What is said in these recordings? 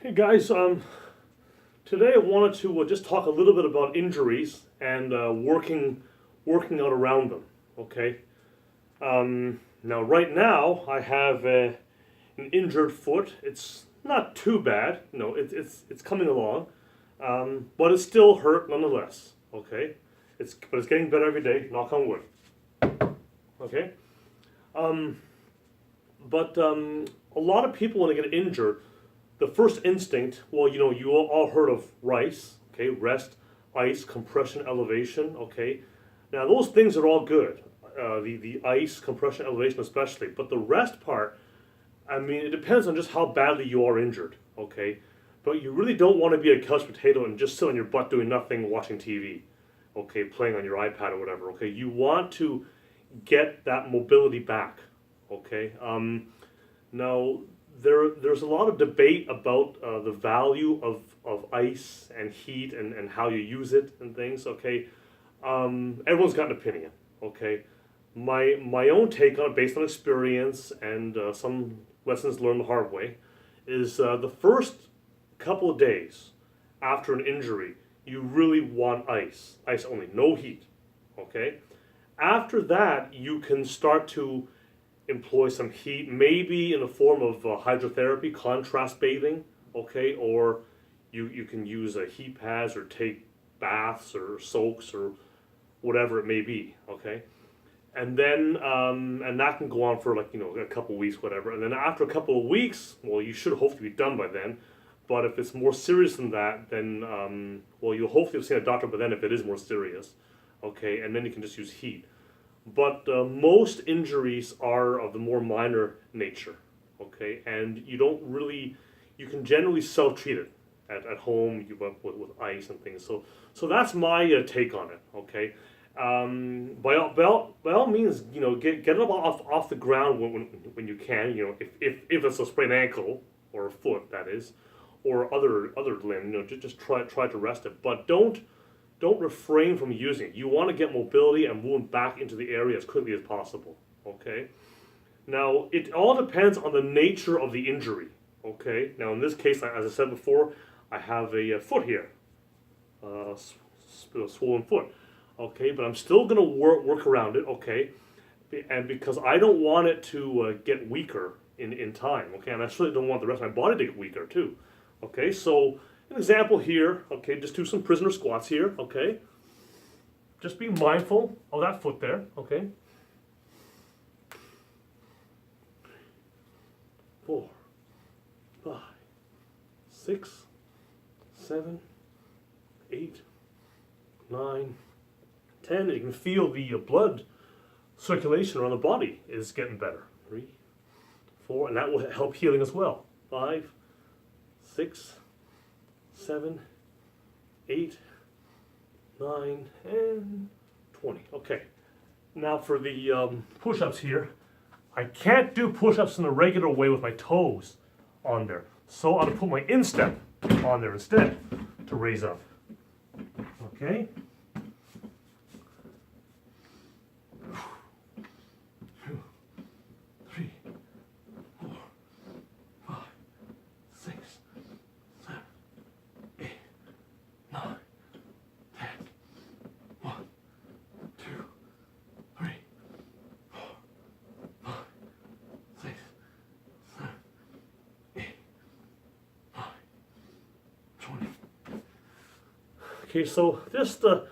Hey guys, today I wanted to just talk a little bit about injuries and working out around them. Okay. Now, right now, I have an injured foot. It's not too bad. No, it's coming along, but it's still hurt nonetheless. Okay. But it's getting better every day. Knock on wood. Okay. Um, but a lot of people when they get injured, the first instinct, well, you all heard of RICE, okay, rest, ice, compression, elevation, okay. Now those things are all good, the ice, compression, elevation especially, but the rest part, I mean, it depends on just how badly you are injured, okay. But you really don't want to be a couch potato and just sit on your butt doing nothing, watching TV, okay, playing on your iPad or whatever, okay. You want to get that mobility back, okay. Now, there's a lot of debate about the value of ice and heat and how you use it and things. Okay, everyone's got an opinion. Okay, my own take on it, based on experience and some lessons learned the hard way, is the first couple of days after an injury, you really want ice only, no heat. Okay, after that you can start to employ some heat, maybe in the form of hydrotherapy, contrast bathing, okay, or you can use heat pads or take baths or soaks or whatever it may be, okay, and then and that can go on for like a couple of weeks, whatever, and then after a couple of weeks, well, you should hopefully be done by then. But if it's more serious than that, then well, you'll hopefully have seen a doctor by then if it is more serious, okay, and then you can just use heat. But most injuries are of the more minor nature, okay? And you can generally self-treat it at home with ice and things. So that's my take on it, okay? By all means, get it off the ground when you can, if it's a sprained ankle or a foot, that is, or other limb, just try to rest it. But don't refrain from using it. You want to get mobility and move back into the area as quickly as possible. Okay. Now it all depends on the nature of the injury. Okay. Now in this case, as I said before, I have a foot here, swollen foot. Okay, but I'm still gonna work around it. Okay, and because I don't want it to get weaker in time. Okay, and I certainly don't want the rest of my body to get weaker too. Okay, so an example here, okay, just do some prisoner squats here, okay? Just be mindful of that foot there, okay? 4, 5, 6, 7, 8, 9, 10. You can feel the blood circulation around the body is getting better. 3, 4, and that will help healing as well. 5, 6, 7, 8, 9, and 20. Okay. Now for the push-ups here, I can't do push-ups in the regular way with my toes on there. So I'm going to put my instep on there instead to raise up. Okay. 2, 3, 4, 5, 6, 7, 8, 9, 10. 1, 2, 3, 4, 5, 6, 7, 8, 9, 20. Okay, so just a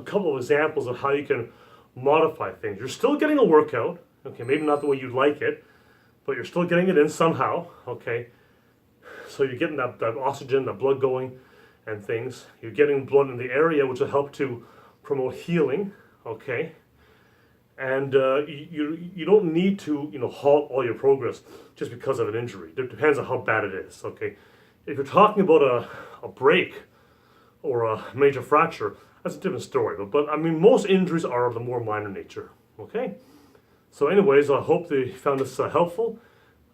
couple of examples of how you can modify things. You're still getting a workout, okay, maybe not the way you'd like it, but you're still getting it in somehow, okay. So you're getting that oxygen, that blood going and things. You're getting blood in the area, which will help to promote healing, okay. And you don't need to halt all your progress just because of an injury. It depends on how bad it is, okay. If you're talking about a break or a major fracture, that's a different story. But I mean, most injuries are of the more minor nature, okay. So anyways, I hope that you found this helpful.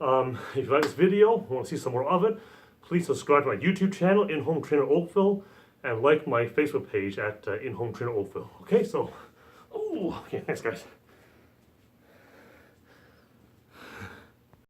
If you like this video, want to see some more of it, please subscribe to my YouTube channel, In Home Trainer Oakville, and like my Facebook page at In Home Trainer Oakville. Okay, so, okay, thanks guys.